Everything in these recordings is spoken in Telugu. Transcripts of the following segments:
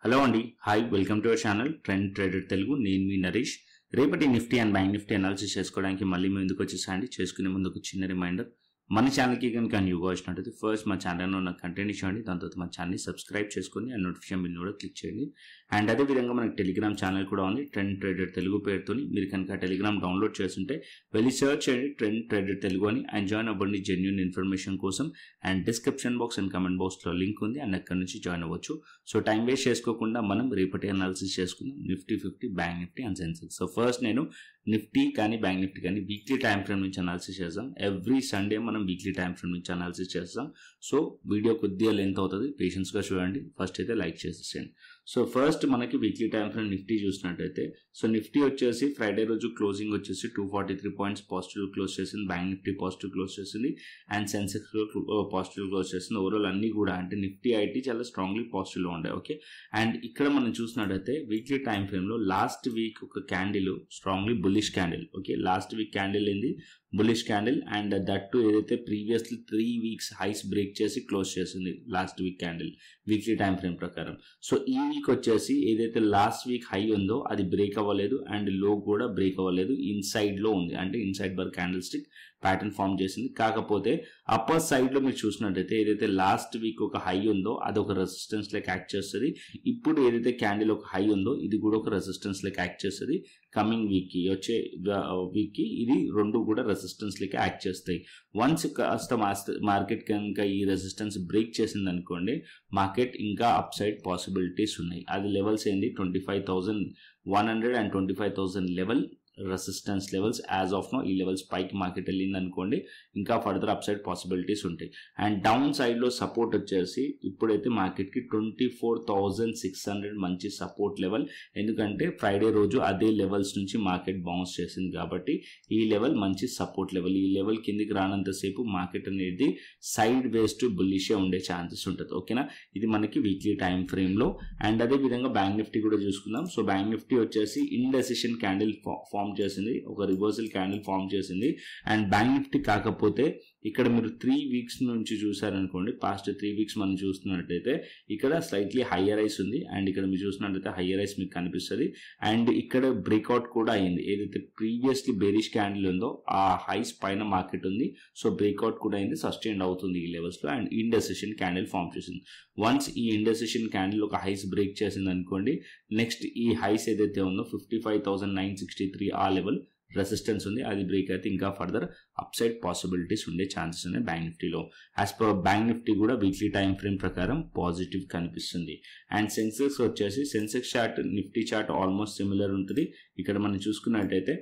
హలో అండి, hi, welcome to our channel trend trader Telugu. నేను మీ నరేష్. రేపటి Nifty and bank Nifty analysis చేసుకోవడానికి మళ్ళీ మేము ఎందుకు వచ్చేసాండి. చేసుకునే ముందు ఒక చిన్న రిమైండర్, మన ఛానల్కి కనుక న్యూగా వచ్చినట్టయితే ఫస్ట్ మా ఛానల్లో ఉన్న కంటెంట్ ఇచ్చేయండి, దాని తర్వాత మా ఛానల్ని సబ్స్క్రైబ్ చేసుకొని అండ్ నోటిఫికేషన్ బిల్ కూడా క్లిక్ చేయండి. అండ్ అదేవిధంగా మనకి టెలిగ్రామ్ ఛానల్ కూడా ఉంది, ట్రెండ్ ట్రేడర్ తెలుగు పేరుతో. మీరు కనుక టెలిగ్రామ్ డౌన్లోడ్ చేస్తుంటే వెళ్ళి సర్చ్ చేయండి ట్రెండ్ ట్రేడర్ తెలుగు అని, అండ్ జాయిన్ అవ్వండి జెన్యూన్ ఇన్ఫర్మేషన్ కోసం. And description box and comment బాక్స్లో లింక్ ఉంది, అండ్ అక్కడ నుంచి జాయిన్ అవ్వచ్చు. సో టైం వేస్ట్ చేసుకోకుండా మనం రేపటి అనాలిసిస్ చేసుకుందాం, Nifty 50, bank Nifty and Sensex. So first నేను నిఫ్టీ కానీ బ్యాంక్ నిఫ్టీ కానీ వీక్లీ టైం ఫ్రేమ్ నుంచి అనాలిసిస్ చేద్దాం. ఎవ్రీ సండే మనం వీక్లీ టైం ఫ్రేమ్ నుంచి అనాలిసిస్ చేస్తాం. సో వీడియో కొద్దిగా లెంత్ అవుతుంది, పేషెన్స్గా చూడండి. ఫస్ట్ అయితే లైక్ చేసేసేయండి. సో ఫస్ట్ మనకి వీక్లీ టైం ఫ్రేమ్ నిఫ్టీ చూసినట్టయితే, సో నిఫ్టీ వచ్చేసి ఫ్రైడే రోజు క్లోజింగ్ వచ్చేసి 243 పాయింట్స్ పాజిటివ్ క్లోజ్ చేసింది, బ్యాంక్ నిఫ్టీ పాజిటివ్ క్లోజ్ చేసింది, అండ్ సెన్సెక్స్ పాజిటివ్ క్లోజ్ చేసింది. ఓవరాల్ అన్ని కూడా అంటే నిఫ్టీ ఐటీ చాలా స్ట్రాంగ్లీ పాజిటివ్లో ఉండే. ఓకే, అండ్ ఇక్కడ మనం చూసినట్టయితే వీక్లీ టైం ఫ్రేమ్లో లాస్ట్ వీక్ ఒక candle strongly bullish candle. Okay, last week candle ఏంది bullish candle, and that too ఏదైతే ప్రీవియస్లీ 3 వీక్స్ హైస్ బ్రేక్ చేసి క్లోజ్ చేసింది last week candle weekly time frame ప్రకారం. సో ఈ వీక్ వచ్చేసి ఏదైతే లాస్ట్ వీక్ హై ఉందో అది బ్రేక్ అవ్వలేదు, అండ్ లో కూడా బ్రేక్ అవ్వలేదు, ఇన్సైడ్ లో ఉంది. అంటే ఇన్సైడ్ బర్ క్యాండిల్ స్టిక్ ప్యాటర్న్ ఫామ్ చేసింది. కాకపోతే అప్పర్ సైడ్ లో మీరు చూసినట్టయితే ఏదైతే లాస్ట్ వీక్ ఒక హై ఉందో అది ఒక రెసిస్టెన్స్ లెక్క యాక్ట్ చేస్తుంది. ఇప్పుడు ఏదైతే క్యాండిల్ ఒక హై ఉందో ఇది కూడా ఒక రెసిస్టెన్స్ లెక్క యాక్ట్ చేస్తుంది. కమింగ్ వీక్ కి వచ్చే వీక్ కి ఇది రెండు కూడా రెసిస్టెన్స్ లెక్క యాక్ట్ చేస్తాయి. వన్స్ కాస్త మార్కెట్ కనుక ఈ రెసిస్టెన్స్ బ్రేక్ చేసింది అనుకోండి, మార్కెట్ ఇంకా అప్ సైడ్ పాసిబిలిటీస్ ఉన్నాయి. అది లెవెల్స్ ఏంది 25,100 and 25,000 level resistance levels as of now. ఈ లెవెల్స్ పైకి మార్కెట్ వెళ్ళింది అనుకోండి, ఇంకా ఫర్దర్ అప్ సైడ్ పాసిబిలిటీస్ ఉంటాయి. అండ్ డౌన్ సైడ్ లో సపోర్ట్ వచ్చేసి ఇప్పుడైతే మార్కెట్ కి 24,600 మంచి సపోర్ట్ లెవెల్. ఎందుకంటే ఫ్రైడే రోజు అదే లెవెల్స్ నుంచి మార్కెట్ బౌన్స్ చేసింది కాబట్టి ఈ లెవెల్ మంచి సపోర్ట్ లెవెల్. ఈ లెవెల్ కిందికి రానంతసేపు మార్కెట్ అనేది సైడ్ వేస్ టు బుల్లిషే ఉండే ఛాన్సెస్ ఉంటుంది. ఓకేనా, ఇది మనకి వీక్లీ టైం ఫ్రేమ్ లో. అండ్ అదే విధంగా బ్యాంక్ నిఫ్టీ కూడా చూసుకుందాం. సో బ్యాంక్ నిఫ్టీ వచ్చేసి ఇండెసిషన్ క్యాండిల్ ఫామ్ చేసింది, ఒక రివర్సల్ క్యాండిల్ ఫామ్ చేసింది. అండ్ బ్యాంక్ నిఫ్టీ కాకపోతే ఇక్కడ మీరు 3 వీక్స్ నుంచి చూసారనుకోండి, పాస్ట్ 3 వీక్స్ మనం చూస్తున్నట్టయితే ఇక్కడ స్లైట్లీ హయ్యర్ ఐస్ ఉంది, అండ్ ఇక్కడ మీరు చూసినట్టయితే హయ్యర్ ఐస్ మీకు కనిపిస్తుంది. అండ్ ఇక్కడ బ్రేక్అవుట్ కూడా అయింది. ఏదైతే ప్రీవియస్లీ బేరిష్ క్యాండిల్ ఉందో ఆ హైస్ పైన మార్కెట్ ఉంది. సో బ్రేక్అవుట్ కూడా అయింది, సస్టైన్ అవుతుంది ఈ లెవెల్స్ లో. అండ్ ఇండెసిషన్ క్యాండిల్ ఫామ్ చేసింది. వన్స్ ఈ ఇండెసిషన్ క్యాండిల్ ఒక హైస్ బ్రేక్ చేసింది అనుకోండి, నెక్స్ట్ ఈ హైస్ ఏదైతే ఉందో 55,963 ఆ లెవెల్ రెసిస్టెన్స్ ఉంది, అది బ్రేక్ అయితే ఇంకా ఫర్దర్ అప్ సైడ్ పాసిబిలిటీస్ ఉండే ఛాన్సెస్ ఉన్నాయి బ్యాంక్ నిఫ్టీలో. యాజ్ పర్ బ్యాంక్ నిఫ్టీ కూడా వీక్లీ టైం ఫ్రేమ్ ప్రకారం పాజిటివ్ కనిపిస్తుంది. అండ్ సెన్సెక్స్ వచ్చేసి Sensex chart Nifty chart almost similar ఉంటుంది. ఇక్కడ మనం చూసుకున్నట్టయితే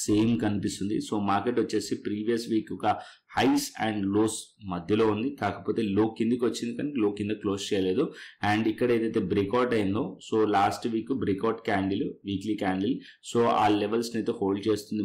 సేమ్ కనిపిస్తుంది. సో మార్కెట్ వచ్చేసి ప్రీవియస్ వీక్ ఒక హైస్ అండ్ లోస్ మధ్యలో ఉంది, కాకపోతే లో కిందికి వచ్చింది కానీ లో కింద క్లోజ్ చేయలేదు. అండ్ ఇక్కడ ఏదైతే బ్రేక్అవుట్ అయిందో, so last week breakout candle weekly candle, so ఆ లెవెల్స్ అయితే హోల్డ్ చేస్తుంది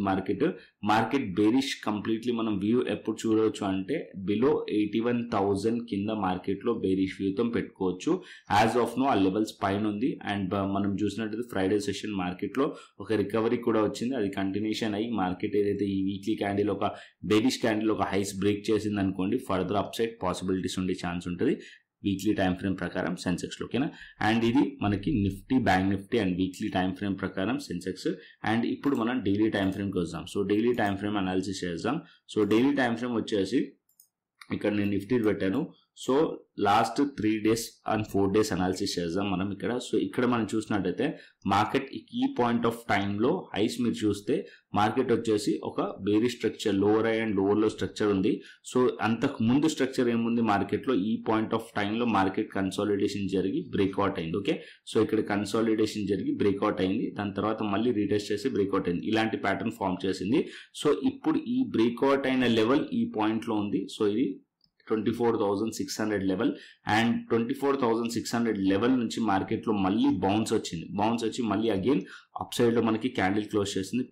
మార్కెట్ బేరిష్ కంప్లీట్లీ. మనం వ్యూ ఎప్పుడు చూడవచ్చు అంటే బిలో 81,000 కింద మార్కెట్ లో బేరిష్ వ్యూతో పెట్టుకోవచ్చు. యాజ్ ఆఫ్ నో ఆ లెవెల్స్ పైన ఉంది. అండ్ మనం చూసినట్టయితే ఫ్రైడే సెషన్ మార్కెట్ లో ఒక రికవరీ కూడా వచ్చింది, అది కంటిన్యూషన్ అయ్యి మార్కెట్ ఏదైతే ఈ వీక్లీ క్యాండిల్ ఒక బేరిష్ క్యాండిల్ ఒక హైస్ బ్రేక్ చేసింది అనుకోండి, ఫర్దర్ అప్ సైడ్ పాసిబిలిటీస్ ఉండే ఛాన్స్ ఉంటుంది వీక్లీ టైం ఫ్రేమ్ ప్రకారం సెన్సెక్స్ లో. ఓకేనా, అండ్ ఇది మనకి Nifty bank Nifty and weekly time frame ప్రకారం సెన్సెక్స్. అండ్ ఇప్పుడు మనం డైలీ టైం ఫ్రేమ్కి వద్దాం. So daily time frame analysis చేద్దాం. సో డైలీ టైం ఫ్రేమ్ వచ్చేసి ఇక్కడ నేను నిఫ్టీ పెట్టాను. So last 3 days and 4 days analysis చేద్దాం మనం ఇక్కడ. సో ఇక్కడ మనం చూసినట్టయితే మార్కెట్ ఈ పాయింట్ ఆఫ్ టైంలో హైస్ మీరు చూస్తే మార్కెట్ వచ్చేసి ఒక bearish structure, lower high and lower low structure ఉంది. సో అంతకు ముందు స్ట్రక్చర్ ఏముంది మార్కెట్లో, ఈ పాయింట్ ఆఫ్ టైంలో మార్కెట్ కన్సాలిడేషన్ జరిగి బ్రేక్అవుట్ అయింది. ఓకే, సో ఇక్కడ కన్సాలిడేషన్ జరిగి బ్రేక్అవుట్ అయింది, దాని తర్వాత మళ్ళీ రీటెస్ట్ చేసి బ్రేక్అవుట్ అయింది, ఇలాంటి ప్యాటర్న్ ఫామ్ చేసింది. సో ఇప్పుడు ఈ బ్రేక్అవుట్ అయిన లెవెల్ ఈ పాయింట్ లో ఉంది. సో ఇది 24,600 లెవెల్. అండ్ 24,600 లెవెల్ నుంచి మార్కెట్ లో మళ్ళీ బౌన్స్ వచ్చి మళ్ళీ అగైన్ అప్ సైడ్ లో మనకి క్యాండిల్ క్లోజ్ చేసింది.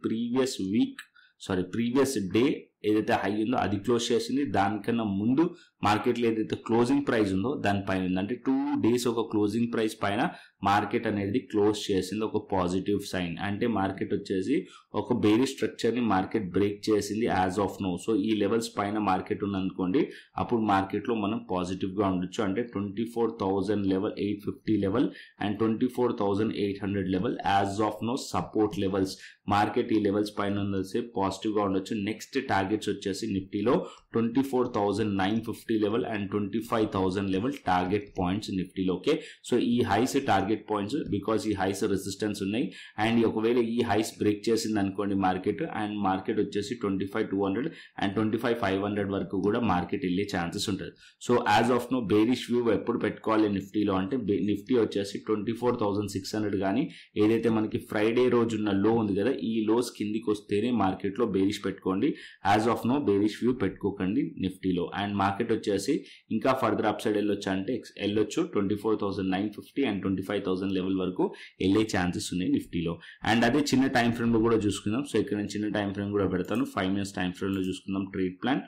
ప్రీవియస్ డే ఏదైతే హై ఉందో అది క్లోజ్ చేసింది. దానికన్నా ముందు మార్కెట్లో ఏదైతే క్లోజింగ్ ప్రైస్ ఉందో దానిపైన ఉంది. అంటే 2 days ఒక క్లోజింగ్ ప్రైస్ పైన మార్కెట్ అనేది క్లోజ్ చేసింది, ఒక పాజిటివ్ సైన్. అంటే మార్కెట్ వచ్చేసి ఒక బేరిష్ స్ట్రక్చర్ ని మార్కెట్ బ్రేక్ చేసింది యాజ్ ఆఫ్ నో. సో ఈ లెవెల్స్ పైన మార్కెట్ ఉందనుకోండి, అప్పుడు మార్కెట్ లో మనం పాజిటివ్ గా ఉండొచ్చు. అంటే 24,000 level, 850 level and 24,800 level as of now support levels. Market ఈ లెవెల్స్ పైన ఉన్నది పాజిటివ్ గా ఉండొచ్చు. నెక్స్ట్ టార్గెట్స్ వచ్చేసి నిఫ్టీలో 24,950 level and 25,000 level target points నిఫ్టీలో. ఓకే, సో ఈ హైస్ టార్గెట్ పాయింట్స్, బికాస్ ఈ హైస్ రెసిస్టెన్స్ ఉన్నాయి. అండ్ ఒకవేళ ఈ హైస్ బ్రేక్ చేసింది అనుకోండి మార్కెట్, అండ్ మార్కెట్ వచ్చేసి 25,200 అండ్ 25,500 వరకు కూడా మార్కెట్ వెళ్ళే ఛాన్సెస్ ఉంటుంది. So as of now bearish view ఎప్పుడు పెట్టుకోవాలి నిఫ్టీలో అంటే, నిఫ్టీ వచ్చేసి 24,600 కానీ ఏదైతే మనకి ఫ్రైడే రోజున్న లో ఉంది కదా, ఈ లోస్ కిందికి వస్తేనే మార్కెట్ లో బేరిష్ పెట్టుకోండి. As of now bearish view పెట్టుకోకండి నిఫ్టీలో. అండ్ మార్కెట్ వచ్చేసి ఇంకా ఫర్దర్ అప్ సైడ్ వెళ్ళొచ్చు అంటే వెళ్ళొచ్చు 24,950 అండ్ 25,000 లెవెల్ వరకు వెళ్ళే ఛాన్సెస్ ఉన్నాయి నిఫ్టీలో. అండ్ అదే చిన్న టైం ఫ్రేమ్ లో కూడా చూసుకుందాం. సో ఇక్కడ నేను చిన్న టైం ఫ్రేమ్ కూడా పెడతాను. 5 minutes టైం ఫ్రేమ్ లో చూసుకుందాం ట్రేడ్ ప్లాన్.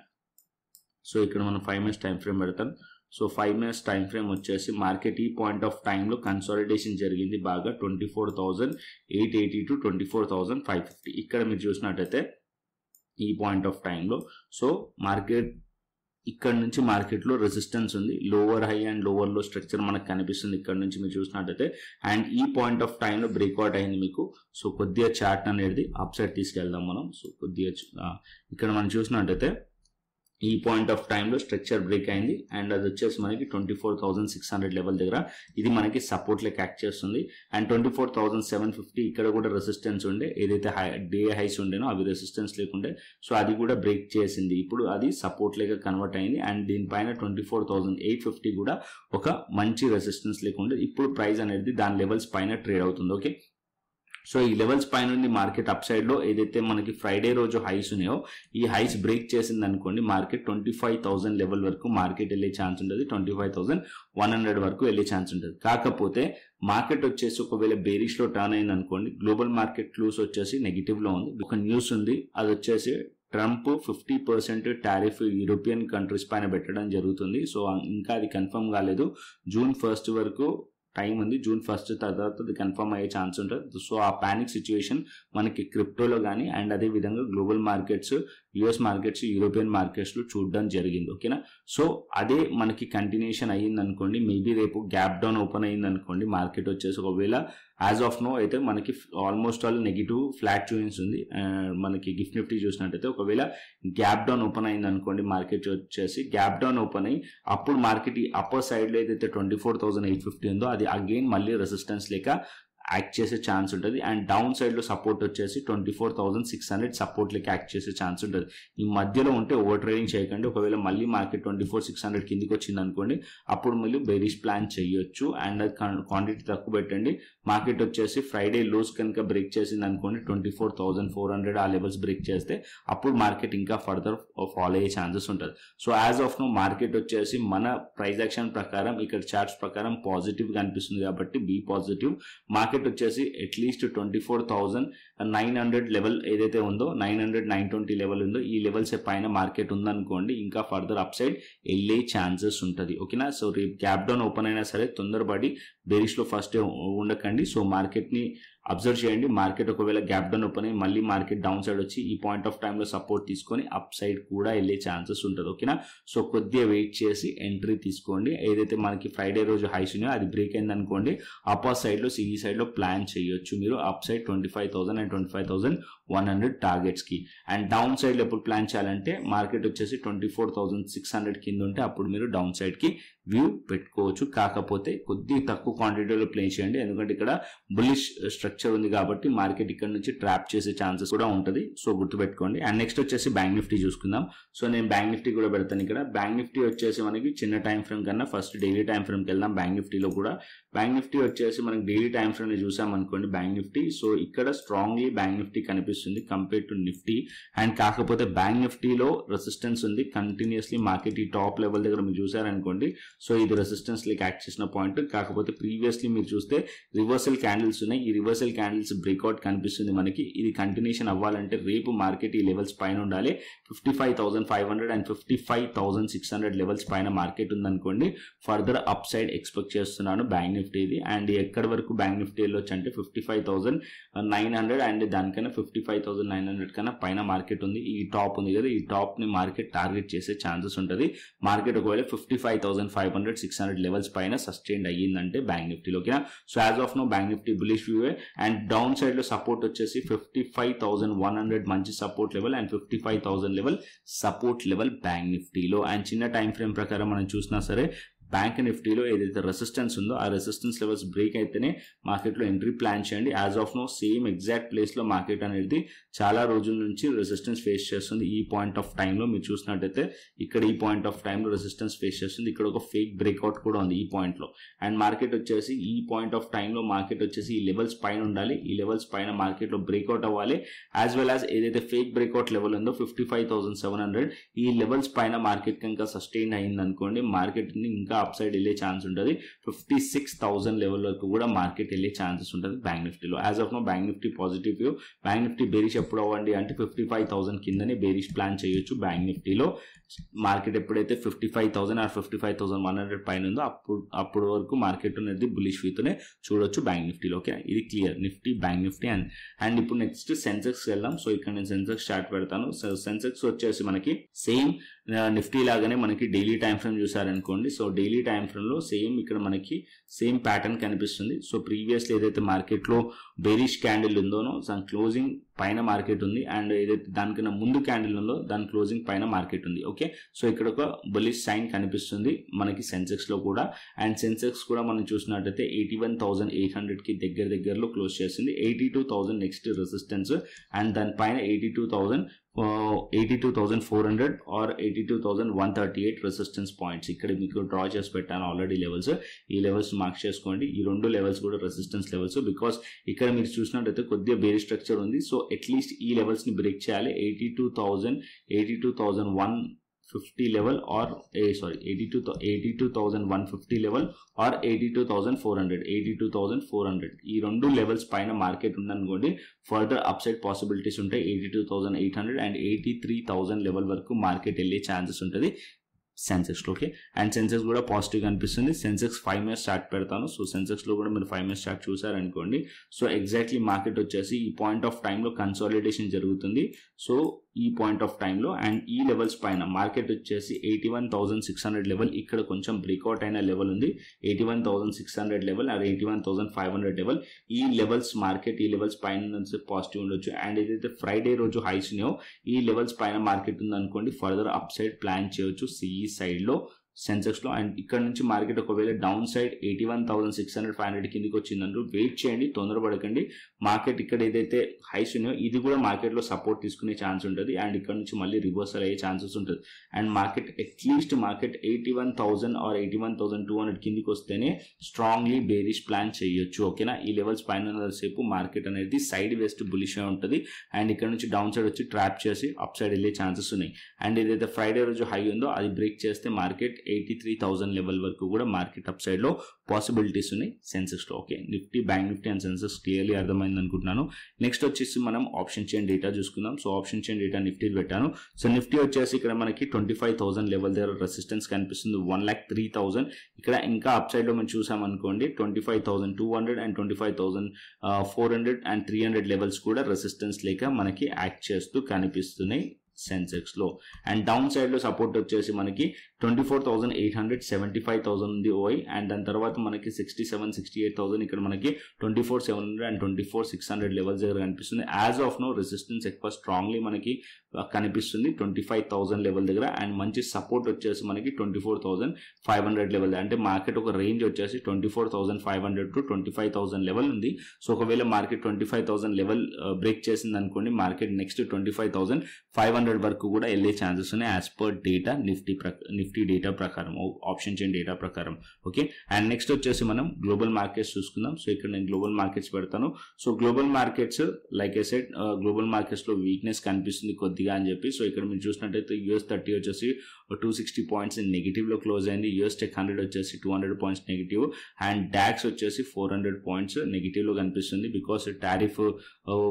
సో ఇక్కడ మనం 5 minutes టైం ఫ్రేమ్ పెడతాం. సో 5 minutes టైం ఫ్రేమ్ వచ్చేసి మార్కెట్ ఈ పాయింట్ ఆఫ్ టైంలో కన్సాలిడేషన్ జరిగింది బాగా, 24,880 to 24,550. ఇక్కడ మీరు చూసినట్టయితే ఈ పాయింట్ ఆఫ్ టైంలో సో మార్కెట్ ఇక్కడ నుంచి మార్కెట్లో రెసిస్టెన్స్ ఉంది. Lower high and lower low structure మనకు కనిపిస్తుంది ఇక్కడ నుంచి మీరు చూసినట్టయితే. అండ్ ఈ పాయింట్ ఆఫ్ టైంలో బ్రేక్అవుట్ అయింది మీకు. సో కొద్దిగా చార్ట్ అనేది అప్ సైడ్ తీసుకెళ్దాం మనం. సో కొద్దిగా ఇక్కడ మనం చూసినట్టయితే ఈ పాయింట్ ఆఫ్ టైంలో స్ట్రక్చర్ బ్రేక్ అయింది. అండ్ అది వచ్చేసి మనకి 24,600 లెవెల్ దగ్గర ఇది మనకి సపోర్ట్ లెక్క యాక్ట్ చేస్తుంది. అండ్ 24,750 ఇక్కడ కూడా రెసిస్టెన్స్ ఉండే, ఏదైతే డే హైస్ ఉండేనో అవి రెసిస్టెన్స్ లేకుండే. సో అది కూడా బ్రేక్ చేసింది, ఇప్పుడు అది సపోర్ట్ లెక్క కన్వర్ట్ అయింది. అండ్ దీనిపైన 24,850 కూడా ఒక మంచి రెసిస్టెన్స్ లేకుండే. ఇప్పుడు ప్రైస్ అనేది దాని లెవెల్స్ పైన ట్రేడ్ అవుతుంది. ఓకే, సో ఈ లెవెల్స్ పైన ఉంది మార్కెట్ అప్ సైడ్ లో. ఏదైతే మనకి ఫ్రైడే రోజు హైస్ ఉన్నాయో ఈ హైస్ బ్రేక్ చేసింది అనుకోండి, మార్కెట్ 25,000 లెవెల్ వరకు మార్కెట్ వెళ్ళే ఛాన్స్ ఉంటుంది, 25,100 వరకు వెళ్ళే ఛాన్స్ ఉంటుంది. కాకపోతే మార్కెట్ వచ్చేసి ఒకవేళ బేరిష్ లో టర్న్ అయింది అనుకోండి, గ్లోబల్ మార్కెట్ క్లూస్ వచ్చేసి నెగిటివ్ లో ఉంది. ఒక న్యూస్ ఉంది, అది వచ్చేసి ట్రంప్ 50% టారిఫ్ యూరోపియన్ కంట్రీస్ పైన పెట్టడం జరుగుతుంది. సో ఇంకా అది కన్ఫర్మ్ కాలేదు. June 1st వరకు టైం ఉంది. June 1st తర్వాత అది కన్ఫర్మ్ అయ్యే ఛాన్స్ ఉంటుంది. సో ఆ పానిక్ సిచ్యువేషన్ మనకి క్రిప్టోలో కానీ అండ్ అదే విధంగా global markets, US markets, European markets లో చూడడం జరిగింది. ఓకేనా, సో అదే మనకి కంటిన్యూషన్ అయ్యింది అనుకోండి, మేబీ రేపు గ్యాప్ డౌన్ ఓపెన్ అయ్యింది అనుకోండి, మార్కెట్ వచ్చేసి ఒకవేళ యాజ్ ఆఫ్ నో అయితే మనకి ఆల్మోస్ట్ ఆల్ నెగిటివ్ ఫ్లాట్ చూపిస్తుంది. మనకి గిఫ్ట్ నిఫ్టీ చూసినట్టయితే ఒకవేళ గ్యాప్ డౌన్ ఓపెన్ అయింది అనుకోండి, మార్కెట్ వచ్చేసి గ్యాప్ డౌన్ ఓపెన్ అయ్యి అప్పుడు మార్కెట్ ఈ అప్పర్ సైడ్ లో ఏదైతే 24,850 ఉందో అది అగైన్ మళ్ళీ రెసిస్టెన్స్ లేక యాక్ట్ చేసే ఛాన్స్ ఉంటుంది. అండ్ డౌన్ సైడ్ లో సపోర్ట్ వచ్చేసి 24,600 సపోర్ట్ లెక్క యాక్ట్ చేసే ఛాన్స్ ఉంటుంది. ఈ మధ్యలో ఉంటే ఓవర్ ట్రేడింగ్ చేయకండి. ఒకవేళ మళ్ళీ మార్కెట్ 24,600 కిందికి వచ్చింది అనుకోండి, అప్పుడు మళ్ళీ బేరిష్ ప్లాన్ చేయొచ్చు. అండ్ క్వాంటిటీ తక్కువ పెట్టండి. మార్కెట్ వచ్చేసి ఫ్రైడే లోస్ కనుక బ్రేక్ చేసింది అనుకోండి, 24,400 ఆ లెవెల్స్ బ్రేక్ చేస్తే అప్పుడు మార్కెట్ ఇంకా ఫర్దర్ ఫాలో అయ్యే ఛాన్సెస్ ఉంటుంది. So as of now market వచ్చేసి మన ప్రైస్ యాక్షన్ ప్రకారం ఇక్కడ చార్ట్స్ ప్రకారం పాజిటివ్ గా అనిపిస్తుంది కాబట్టి బీ పాజిటివ్. మార్కెట్ వచ్చేసి అట్లీస్ట్ 24,900 లెవెల్ ఏదైతే ఉందో 900-920 లెవెల్ ఉందో ఈ లెవెల్స్ పైన మార్కెట్ ఉందనుకోండి, ఇంకా ఫర్దర్ అప్ సైడ్ వెళ్ళే ఛాన్సెస్ ఉంటుంది. ఓకేనా, సో రేపు గ్యాప్ డౌన్ ఓపెన్ అయినా సరే తొందరపడి బేరిష్ లో ఫస్ట్ ఉండకండి. సో మార్కెట్ ని అబ్జర్వ్ చేయండి. మార్కెట్ ఒకవేళ గ్యాప్ డౌన్ ఓపెన్ అయ్యి మళ్ళీ మార్కెట్ డౌన్ సైడ్ వచ్చి ఈ పాయింట్ ఆఫ్ టైంలో సపోర్ట్ తీసుకొని అప్ సైడ్ కూడా వెళ్ళే ఛాన్సెస్ ఉంటుంది. ఓకేనా, సో కొద్దిగా వెయిట్ చేసి ఎంట్రీ తీసుకోండి. ఏదైతే మనకి ఫ్రైడే రోజు హైస్ ఉన్నాయో అది బ్రేక్ అయింది అనుకోండి, అప్పర్ సైడ్ లో సిఈ సైడ్ లో ప్లాన్ చేయొచ్చు మీరు అప్ సైడ్ 25,000 అండ్ 25,100 టార్గెట్స్ కి. అండ్ డౌన్ సైడ్ లో ఎప్పుడు ప్లాన్ చేయాలంటే మార్కెట్ వచ్చేసి 24,600 కింద ఉంటే అప్పుడు మీరు డౌన్ సైడ్ కి వ్యూ పెట్టుకోవచ్చు. కాకపోతే కొద్ది తక్కువ క్వాంటిటీలో ప్లే చేయండి, ఎందుకంటే ఇక్కడ బుల్లిష్ స్ట్రక్చర్ ఉంది కాబట్టి మార్కెట్ ఇక్కడ నుంచి ట్రాప్ చేసే ఛాన్సెస్ కూడా ఉంటుంది. సో గుర్తుపెట్టుకోండి. అండ్ నెక్స్ట్ వచ్చేసి బ్యాంక్ నిఫ్టీ చూసుకుందాం. సో నేను బ్యాంక్ నిఫ్టీ కూడా పెడతాను ఇక్కడ. బ్యాంక్ నిఫ్టీ వచ్చేసి మనకి చిన్న టైం ఫ్రేమ్ కన్నా ఫస్ట్ డైలీ టైం ఫ్రేమ్కి వెళ్దాం. బ్యాంక్ నిఫ్టీలో కూడా బ్యాంక్ నిఫ్టీ వచ్చేసి మనకి డైలీ టైం ఫ్రేమ్ లో చూసాం అనుకోండి బ్యాంక్ నిఫ్టీ. సో ఇక్కడ స్ట్రాంగ్లీ బ్యాంక్ నిఫ్టీ కనిపిస్తుంది కంపేర్ టు నిఫ్టీ. అండ్ కాకపోతే బ్యాంక్ నిఫ్టీలో రెసిస్టెన్స్ ఉంది కంటిన్యూస్లీ. మార్కెట్ ఈ టాప్ లెవెల్ దగ్గర మీరు చూసారనుకోండి, సో ఇది రెసిస్టెన్స్ లైక్ యాక్ట్ చేసిన పాయింట్. కాకపోతే ప్రీవియస్లీ మీరు చూస్తే రివర్సల్ క్యాండిల్స్ ఉన్నాయి. ఈ రివర్సల్ రివర్సల్ క్యాండిల్స్ బ్రేక్అవుట్ కనిపిస్తుంది మనకి. ఇది కంటిన్యూషన్ అవ్వాలంటే రేపు మార్కెట్ ఈ లెవెల్స్ పైన ఉండాలి. 55,500 అండ్ 55,600 లెవెల్స్ పైన మార్కెట్ ఉందనుకోండి, ఫర్దర్ అప్ సైడ్ ఎక్స్పెక్ట్ చేస్తున్నాను బ్యాంక్ నిఫ్టీది. అండ్ ఎక్కడి వరకు బ్యాంక్ నిఫ్టీ వెళ్ళొచ్చు అంటే 55,900 అండ్ దానికన్నా 55,900 కన్నా పైన మార్కెట్ ఉంది. ఈ టాప్ ఉంది కదా, ఈ టాప్ ని మార్కెట్ టార్గెట్ చేసే ఛాన్సెస్ ఉంటుంది. మార్కెట్ ఒకవేళ 55,500 600 లెవెల్స్ పైన సస్టైన్ అయ్యిందంటే బ్యాంక్ నిఫ్టీలో. ఓకేనా? So as of no bank Nifty bullish view and downside లో సపోర్ట్ వచ్చేసి 55,100 మంచి support level and 55,000 level support level bank నిఫ్టీలో. అండ్ చిన్న టైం ఫ్రేమ్ ప్రకారం మనం చూసినా సరే బ్యాంక్ నిఫ్టీలో ఏదైతే రెసిస్టెన్స్ ఉందో ఆ రెసిస్టెన్స్ లెవెల్స్ బ్రేక్ అయితేనే మార్కెట్లో ఎంట్రీ ప్లాన్ చేయండి. As of now same exact ప్లేస్లో మార్కెట్ అనేది చాలా రోజుల నుంచి రెసిస్టెన్స్ ఫేస్ చేస్తుంది. ఈ పాయింట్ ఆఫ్ టైంలో మీరు చూసినట్టయితే ఇక్కడ ఈ పాయింట్ ఆఫ్ టైంలో రెసిస్టెన్స్ ఫేస్ చేస్తుంది. ఇక్కడ ఒక ఫేక్ బ్రేక్అవుట్ కూడా ఉంది ఈ పాయింట్లో. అండ్ మార్కెట్ వచ్చేసి ఈ పాయింట్ ఆఫ్ టైంలో మార్కెట్ వచ్చేసి ఈ లెవెల్స్ పైన ఉండాలి. ఈ లెవెల్స్ పైన మార్కెట్లో బ్రేక్అవుట్ అవ్వాలి. యాజ్ వెల్ యాజ్ ఏదైతే ఫేక్ బ్రేక్అవుట్ లెవెల్ ఉందో 55,700 ఈ లెవెల్స్ పైన మార్కెట్ కనుక సస్టైన్ అయింది అనుకోండి, మార్కెట్ ఇంకా అప్ సైడ్ వెళ్ళే ఛాన్స్ ఉంటుంది. 56,000 లెవెల్ వరకు కూడా మార్కెట్ వెళ్ళే ఛాన్సెస్ ఉంటుంది బ్యాంక్ నిఫ్టీలో. As of no bank Nifty positive view. Bank Nifty bearish ఎప్పుడు అవ్వండి అంటే 55,000 కిందనే బేరిష్ ప్లాన్ చేయొచ్చు బ్యాంక్ నిఫ్టీలో. మార్కెట్ ఎప్పుడైతే 55,000 ఆర్ 55,100 పైన ఉందో అప్పుడు వరకు మార్కెట్ అనేది బులిష్ వ్యూతోనే చూడొచ్చు బ్యాంక్ నిఫ్టీలో. ఓకే, ఇది clear Nifty bank Nifty. And ఇప్పుడు నెక్స్ట్ సెన్సెక్స్ వెళ్దాం. సో ఇక్కడ నేను సెన్సెక్స్ చార్ట్ పెడతాను. సెన్సెక్స్ వచ్చేసి మనకి సేమ్ నిఫ్టీ లాగానే మనకి డైలీ టైం ఫ్రేమ్ చూసారనుకోండి. సో డైలీ టైం ఫ్రేమ్ లో సేమ్ ఇక్కడ మనకి సేమ్ ప్యాటర్న్ కనిపిస్తుంది. సో ప్రీవియస్లీ ఏదైతే మార్కెట్ లో బేరిష్ క్యాండిల్ ఉందోనో దాని క్లోజింగ్ పైన మార్కెట్ ఉంది. అండ్ ఏదైతే దానికన్నా ముందు క్యాండిల్ ఉందో దాని క్లోజింగ్ పైన మార్కెట్ ఉంది. ఓకే, సో ఇక్కడ ఒక బులిష్ సైన్ కనిపిస్తుంది మనకి సెన్సెక్స్ లో కూడా. అండ్ సెన్సెక్స్ కూడా మనం చూసినట్టయితే 81,800 కి దగ్గరలో క్లోజ్ చేసింది. 82,000 నెక్స్ట్ రెసిస్టెన్స్ అండ్ దానిపైన 82,400 ఆర్ 82,138 రెసిస్టెన్స్ పాయింట్స్ ఇక్కడ మీకు డ్రా చేసి పెట్టాను ఆల్రెడీ లెవెల్స్. ఈ లెవెల్స్ మార్క్ చేసుకోండి. ఈ రెండు లెవెల్స్ కూడా రెసిస్టెన్స్ లెవెల్స్. బికాస్ ఇక్కడ మీరు చూసినట్టయితే కొద్దిగా బేరీ స్ట్రక్చర్ ఉంది. సో అట్లీస్ట్ ఈ లెవెల్స్ ని బ్రేక్ చేయాలి. 82,150 లెవెల్ ఆర్ 82,150 లెవెల్ ఆర్ 82,400 ఈ రెండు లెవెల్స్ పైన మార్కెట్ ఉందనుకోండి, ఫర్దర్ అప్ సైడ్ పాసిబిలిటీస్ ఉంటాయి. 82,800 అండ్ 83,000 లెవెల్ వరకు మార్కెట్ వెళ్ళే ఛాన్సెస్ ఉంటుంది సెన్సెక్స్ లో. ఓకే, అండ్ సెన్సెక్స్ కూడా పాజిటివ్ కనిపిస్తుంది. సెన్సెక్స్ 5 మినిట్స్ చార్ట్ పెడతాను. సో సెన్సెక్స్ లో కూడా మీరు 5 మినిట్స్ చార్ట్ చూసారనుకోండి. సో ఎగ్జాక్ట్లీ మార్కెట్ వచ్చేసి ఈ పాయింట్ ఆఫ్ టైంలో కన్సాలిడేషన్ జరుగుతుంది. సో ఈ పాయింట్ ఆఫ్ టైంలో అండ్ ఈ లెవెల్స్ పైన మార్కెట్ వచ్చేసి 81,600 లెవెల్ ఇక్కడ కొంచెం బ్రేక్అవుట్ అయిన లెవెల్ ఉంది. 81,600 లెవెల్ ఆర్ 81,500 లెవెల్ ఈ లెవెల్స్ మార్కెట్ ఈ లెవెల్స్ పైన పాజిటివ్ ఉండొచ్చు. అండ్ ఏదైతే ఫ్రైడే రోజు హైస్ ఉన్నాయో ఈ లెవెల్స్ పైన మార్కెట్ ఉందనుకోండి, ఫర్దర్ అప్ సైడ్ ప్లాన్ చేయొచ్చు సిఈ సైడ్ లో సెన్సెక్స్ లో. అండ్ ఇక్కడ నుంచి మార్కెట్ ఒకవేళ డౌన్ సైడ్ 81,600-500 కిందికి వచ్చిందంటూ వెయిట్ చేయండి, తొందరపడకండి. మార్కెట్ ఇక్కడ ఏదైతే హైస్ ఉన్నాయో ఇది కూడా మార్కెట్ లో సపోర్ట్ తీసుకునే ఛాన్స్ ఉంటుంది. అండ్ ఇక్కడ నుంచి మళ్ళీ రివర్సల్ అయ్యే ఛాన్సెస్ ఉంటుంది. And market at least market 81,000 or 81,200 కిందికి వస్తేనే స్ట్రాంగ్లీ బేరిష్ ప్లాన్ చేయొచ్చు. ఓకేనా, ఈ లెవెల్స్ పైన సేపు మార్కెట్ అనేది సైడ్ వెస్ట్ బులిష్ ఉంటుంది. అండ్ ఇక్కడ నుంచి డౌన్ సైడ్ వచ్చి ట్రాప్ చేసి అప్ సైడ్ వెళ్ళే ఛాన్సెస్ ఉన్నాయి. అండ్ ఏదైతే ఫ్రైడే రోజు హై ఉందో అది బ్రేక్ చేస్తే మార్కెట్ 83,000 లెవెల్ వరకు కూడా మార్కెట్ అప్ సైడ్ లో పాసిబిలిటీస్ ఉన్నాయి సెన్సెక్స్ లో. Okay, Nifty bank Nifty and Sensex clearly అర్థమైంది అనుకుంటున్నాను. నెక్స్ట్ వచ్చేసి మనం ఆప్షన్ చైన్ డేటా చూసుకుందాం. So option chain data Nifty పెట్టాను. సో నిఫ్టీ వచ్చేసి ఇక్కడ మనకి 25,000 లెవెల్ దగ్గర రెసిస్టెన్స్ కనిపిస్తుంది. 1,03,000 ఇక్కడ ఇంకా అప్ సైడ్ లో మనం చూసామనుకోండి 25,200 అండ్ 25,400 అండ్ 300 లెవెల్స్ కూడా రెసిస్టెన్స్ లేక మనకి యాక్ట్ చేస్తూ కనిపిస్తున్నాయి సెన్సెక్స్ లో. అండ్ డౌన్ సైడ్ లో సపోర్ట్ వచ్చేసి మనకి 24,800 75,000 ఉంది ఓఐ. అండ్ దాని తర్వాత మనకి 67,000-68,000 ఇక్కడ మనకి 24,700 అండ్ 24,600 లెవెల్స్ దగ్గర కనిపిస్తుంది. యాజ్ ఆఫ్ నో రెసిస్టెన్స్ ఎక్కువ స్ట్రాంగ్లీ మనకి కనిపిస్తుంది 25,000 లెవెల్ దగ్గర. అండ్ మంచి సపోర్ట్ వచ్చేసి మనకి 24,500 లెవెల్. అంటే మార్కెట్ ఒక రేంజ్ వచ్చేసి 24,500 to 25,000 లెవెల్ ఉంది. సో ఒకవేళ మార్కెట్ 25,000 లెవెల్ బ్రేక్ చేసింది అనుకోండి, మార్కెట్ నెక్స్ట్ 25,500 వరకు కూడా వెళ్ళే ఛాన్సెస్ ఉన్నాయి as per data Nifty data ప్రకారం, ఆప్షన్ చైన్ డేటా ప్రకారం. ఓకే, అండ్ నెక్స్ట్ వచ్చేసి మనం గ్లోబల్ మార్కెట్స్ చూసుకుందాం. సో ఇక్కడ నేను గ్లోబల్ మార్కెట్స్ పెడతాను. So global markets like I said global markets లో వీక్నెస్ కనిపిస్తుంది కొద్దిగా అని చెప్పి. సో ఇక్కడ మీరు చూసినట్టయితే US 30 వచ్చేసి 260 పాయింట్స్ నెగిటివ్లో క్లోజ్ అయింది. యూఎస్ టెక్ 100 వచ్చేసి 200 పాయింట్స్ నెగిటివ్ అండ్ డాక్స్ వచ్చేసి 400 పాయింట్స్ నెగిటివ్లో కనిపిస్తుంది. బికాస్ టారిఫ్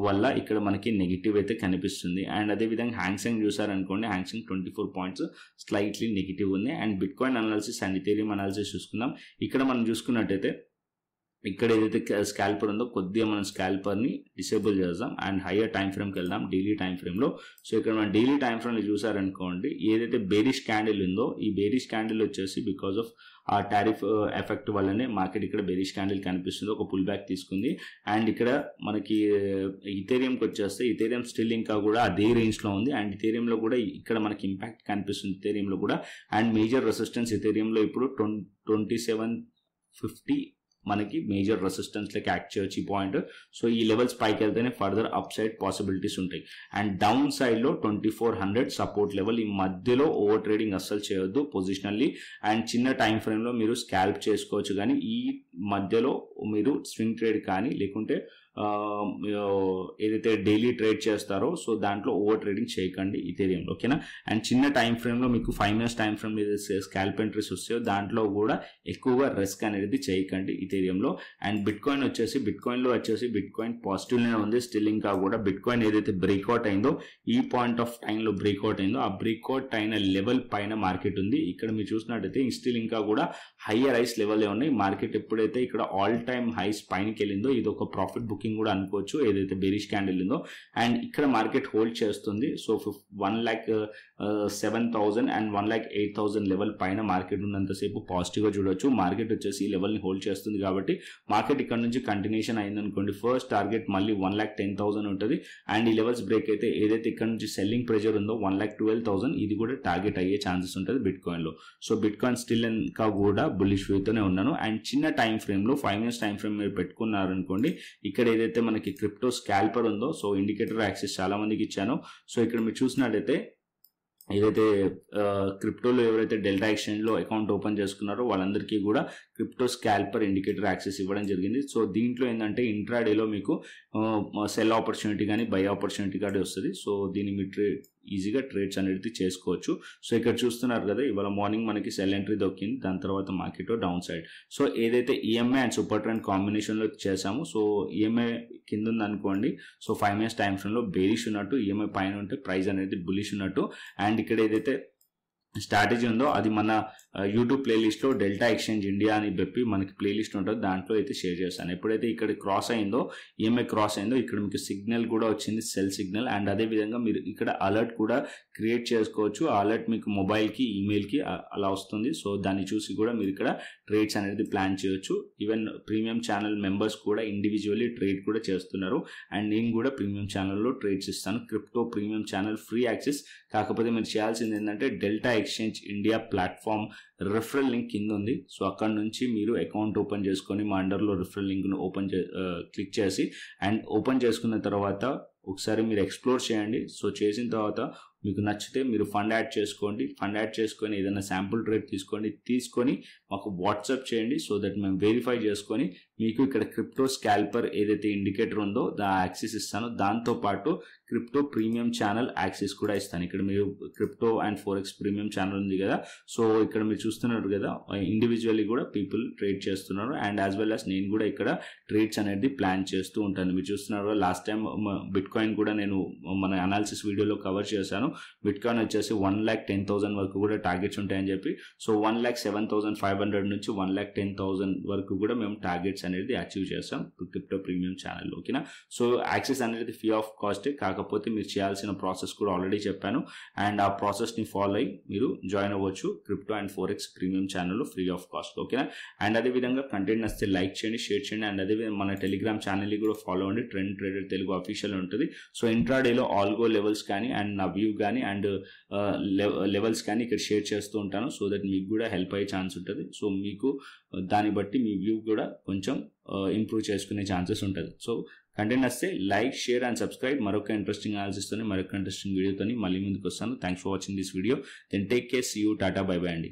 వల్ల ఇక్కడ మనకి నెగిటివ్ అయితే కనిపిస్తుంది. అండ్ అదేవిధంగా హ్యాంగ్సెంగ్ చూసారనుకోండి, హ్యాంగ్సెంగ్ 24 పాయింట్స్ స్లైట్లీ నెగిటివ్ ఉంది. And bitcoin analysis and Ethereum analysis చూసుకుందాం. ఇక్కడ మనం చూసుకున్నట్టయితే ఇక్కడ ఏదైతే స్కాల్పర్ ఉందో కొద్దిగా మనం స్కాల్పర్ని డిసేబుల్ చేద్దాం అండ్ హయ్యర్ టైం ఫ్రేమ్కి వెళ్దాం డైలీ టైం ఫ్రేమ్లో. సో ఇక్కడ మనం డైలీ టైం ఫ్రేమ్లో చూసారనుకోండి, ఏదైతే బేరిష్ క్యాండిల్ ఉందో ఈ బేరిష్ క్యాండిల్ వచ్చేసి బికాస్ ఆఫ్ ఆ టారిఫ్ ఎఫెక్ట్ వల్లనే మార్కెట్ ఇక్కడ బేరిష్ క్యాండిల్ కనిపిస్తుంది, ఒక పుల్ బ్యాక్ తీసుకుంది. అండ్ ఇక్కడ మనకి ఇథేరియంకి వచ్చేస్తే ఇథేరియం స్టిల్ ఇంకా కూడా అదే రేంజ్లో ఉంది. అండ్ ఇథేరియంలో కూడా ఇక్కడ మనకి ఇంపాక్ట్ కనిపిస్తుంది ఇథేరియంలో కూడా. అండ్ మేజర్ రెసిస్టెన్స్ ఇథేరియంలో ఇప్పుడు 2750 మనకి మేజర్ రెసిస్టెన్స్ లెక్క యాక్ట్ చేయొచ్చు ఈ పాయింట్. సో ఈ లెవెల్స్ పైకి వెళ్తేనే ఫర్దర్ అప్ సైడ్ పాసిబిలిటీస్ ఉంటాయి. అండ్ డౌన్ సైడ్లో 2400 సపోర్ట్ లెవెల్. ఈ మధ్యలో ఓవర్ ట్రేడింగ్ అస్సలు చేయొద్దు పొజిషనల్లీ. అండ్ చిన్న టైం ఫ్రేమ్లో మీరు స్కాల్ప్ చేసుకోవచ్చు, కానీ ఈ మధ్యలో మీరు స్వింగ్ ట్రేడ్ కానీ లేకుంటే ఏదైతే డైలీ ట్రేడ్ చేస్తారో సో దాంట్లో ఓవర్ ట్రేడింగ్ చేయకండి ఇథేరియంలో, ఓకేనా. అండ్ చిన్న టైం ఫ్రేమ్లో మీకు 5 minutes టైం ఫ్రేమ్ ఏదైతే స్కాల్ప్ ఎంట్రీస్ వస్తాయో దాంట్లో కూడా ఎక్కువగా రిస్క్ అనేది చేయకండి ఇథేరియంలో. అండ్ బిట్ కాయిన్ వచ్చేసి బిట్ కాయిన్ పాజిటివ్నే ఉంది స్టిల్. ఇంకా కూడా బిట్ కాయిన్ ఏదైతే బ్రేక్అవుట్ అయిందో ఈ పాయింట్ ఆఫ్ టైంలో బ్రేక్అవుట్ అయిందో ఆ బ్రేక్అవుట్ అయిన లెవెల్ పైన మార్కెట్ ఉంది. ఇక్కడ మీరు చూసినట్టయితే స్టిల్ ఇంకా కూడా హయ్యర్ హైస్ లెవెల్ ఉన్నాయి. మార్కెట్ ఎప్పుడైతే ఇక్కడ ఆల్ టైమ్ హైస్ పైనకి వెళ్ళిందో ఇది ఒక ప్రాఫిట్ బుకింగ్ కూడా అనుకోవచ్చు ఏదైతే బేరిష్ క్యాండిల్ ఉందో. అండ్ ఇక్కడ మార్కెట్ హోల్డ్ చేస్తుంది. సో 1,07,000 అండ్ 1,08,000 లెవెల్ పైన మార్కెట్ ఉన్నంతసేపు పాజిటివ్గా చూడొచ్చు. మార్కెట్ వచ్చేసి ఈ లెవెల్ని హోల్డ్ చేస్తుంది కాబట్టి మార్కెట్ ఇక్కడ నుంచి కంటిన్యూషన్ అయిందనుకోండి ఫస్ట్ టార్గెట్ మళ్ళీ 1,10,000 ఉంటుంది. అండ్ ఈ లెవెల్స్ బ్రేక్ అయితే ఏదైతే ఇక్కడ నుంచి సెల్లింగ్ ప్రెజర్ ఉందో 1,12,000 ఇది కూడా టార్గెట్ అయ్యే ఛాన్సెస్ ఉంటుంది బిట్ కాయిన్లో. సో బిట్ కాయిన్ స్టిల్ ఇంకా కూడా బుల్లిష్ వ్యూతోనే ఉన్నాను. అండ్ చిన్న టైం ఫ్రేమ్లో 5 minutes టైం ఫ్రేమ్ మీరు పెట్టుకున్నారనుకోండి, ఇక్కడ ఏదైతే మనకి క్రిప్టో స్కాల్పర్ ఉందో సో ఇండికేటర్ యాక్సెస్ చాలా మందికి ఇచ్చాను. సో ఇక్కడ మీరు చూసినట్టయితే ఏదైతే క్రిప్టోలో ఎవరైతే డెల్టా ఎక్స్చేంజ్లో అకౌంట్ ఓపెన్ చేసుకున్నారో వాళ్ళందరికీ కూడా క్రిప్టో స్కాల్పర్ ఇండికేటర్ యాక్సెస్ ఇవ్వడం జరిగింది. సో దీంట్లో ఏంటంటే ఇంట్రాడేలో మీకు సెల్ ఆపర్చునిటీ కానీ బై ఆపర్చునిటీ కానీ వస్తుంది. సో దీన్ని మీరు ఈజీగా ట్రేడ్స్ అనేది చేసుకోవచ్చు. సో ఇక్కడ చూస్తున్నారు కదా, ఇవాళ మార్నింగ్ మనకి సెల్ ఎంట్రీ దొక్కింది, దాని తర్వాత మార్కెట్ డౌన్ సైడ్. సో ఏదైతే ఈఎంఐ అండ్ సూపర్ ట్రెండ్ కాంబినేషన్లో చేసాము, సో ఈఎంఐ కింద ఉంది అనుకోండి, సో 5 minutes టైం ఫ్రేమ్లో బేరిష్ ఉన్నట్టు, ఈఎంఐ పైన ఉంటే ప్రైస్ అనేది బులిష్ ఉన్నట్టు. అండ్ ఇక్కడ ఏదైతే స్ట్రాటజీ ఉందో అది మన యూట్యూబ్ ప్లేలిస్ట్లో డెల్టా ఎక్స్చేంజ్ ఇండియా అని చెప్పి మనకి ప్లేలిస్ట్ ఉంటుంది, దాంట్లో అయితే షేర్ చేస్తాను. ఎప్పుడైతే ఇక్కడ క్రాస్ అయిందో ఈఎంఐ క్రాస్ అయిందో ఇక్కడ మీకు సిగ్నల్ కూడా వచ్చింది, సెల్ సిగ్నల్. అండ్ అదేవిధంగా మీరు ఇక్కడ అలర్ట్ కూడా క్రియేట్ చేసుకోవచ్చు. ఆ అలర్ట్ మీకు మొబైల్కి ఈమెయిల్కి అలా వస్తుంది. సో దాన్ని చూసి కూడా మీరు ఇక్కడ ట్రేడ్స్ అనేది ప్లాన్ చేయొచ్చు. ఈవెన్ ప్రీమియం ఛానల్ మెంబర్స్ కూడా ఇండివిజువల్లీ ట్రేడ్ కూడా చేస్తున్నారు. అండ్ నేను కూడా ప్రీమియం ఛానల్లో ట్రేడ్స్ ఇస్తాను. Crypto premium channel free access. కాకపోతే మీరు చేయాల్సింది ఏంటంటే delta exchange India platform referral link కింద ఉంది. సో అక్కడ నుంచి మీరు అకౌంట్ ఓపెన్ చేసుకొని మా అండర్లో రిఫరల్ లింక్ను క్లిక్ చేసి అండ్ ఓపెన్ చేసుకున్న తర్వాత ఒకసారి మీరు ఎక్స్ప్లోర్ చేయండి. సో చేసిన తర్వాత మీకు నచ్చితే మీరు ఫండ్ యాడ్ చేసుకోండి. ఫండ్ యాడ్ చేసుకొని ఏదైనా శాంపుల్ ట్రేడ్ తీసుకొని మాకు వాట్సాప్ చేయండి. సో దట్ మేము వెరిఫై చేసుకొని మీకు ఇక్కడ క్రిప్టో స్కాల్పర్ ఏదైతే ఇండికేటర్ ఉందో యాక్సెస్ ఇస్తాను. దాంతోపాటు క్రిప్టో ప్రీమియం ఛానల్ యాక్సెస్ కూడా ఇస్తాను. ఇక్కడ మీరు crypto and forex premium channel ఉంది కదా, సో ఇక్కడ మీరు చూస్తున్నారు కదా ఇండివిజువల్లీ కూడా పీపుల్ ట్రేడ్ చేస్తున్నారు. అండ్ యాజ్ వెల్ యాజ్ నేను కూడా ఇక్కడ ట్రేడ్స్ అనేది ప్లాన్ చేస్తూ ఉంటాను. మీరు చూస్తున్నారు లాస్ట్ టైం బిట్ కాయిన్ కూడా నేను మన అనాలిసిస్ వీడియోలో కవర్ చేశాను. బిట్ కాయిన్ వచ్చేసి 1,10,000 వరకు కూడా టార్గెట్స్ ఉంటాయని చెప్పి, సో 1,07,500 నుంచి 1,10,000 వరకు కూడా మేము టార్గెట్స్ అనేది అచీవ్ చేస్తాం క్రిప్టో ప్రీమియం ఛానల్, ఓకేనా. సో యాక్సెస్ అనేది ఫ్రీ ఆఫ్ కాస్టే, కాకపోతే మీరు చేయాల్సిన ప్రాసెస్ కూడా ఆల్రెడీ చెప్పాను. అండ్ ఆ ప్రాసెస్ని ఫాలో అయ్యి మీరు జాయిన్ అవ్వచ్చు క్రిప్టో అండ్ ఫోరెక్స్ ప్రీమియం ఛానల్లో ఫ్రీ ఆఫ్ కాస్ట్, ఓకేనా. అండ్ అదేవిధంగా కంటెంట్ నచ్చితే లైక్ చేయండి, షేర్ చేయండి. అండ్ అదేవిధంగా మన టెలిగ్రామ్ ఛానల్ని కూడా ఫాలో అవ్వండి, ట్రెండ్ ట్రేడర్ తెలుగు అఫీషియల్ ఉంటుంది. సో ఇంట్రాడేలో ఆల్గో లెవెల్స్ కానీ అండ్ నా వ్యూ కానీ అండ్ లెవెల్స్ కానీ ఇక్కడ షేర్ చేస్తూ ఉంటాను. సో దట్ మీకు కూడా హెల్ప్ అయ్యే ఛాన్స్ ఉంటుంది. సో మీకు దాన్ని బట్టి మీ వ్యూ కూడా కొంచెం ఇంప్రూవ్ చేసుకునే ఛాన్సెస్ ఉంటుంది. సో కంటెంట్ వస్తే లైక్, షేర్ అండ్ సబ్స్క్రైబ్. మరొక ఇంట్రెస్టింగ్ అనాలిసిస్తోని మరొక ఇంట్రెస్టింగ్ వీడియోతో మళ్ళీ ముందుకు వస్తాను. Thanks for watching this video. Then take care, see you, tata, bye bye అండి.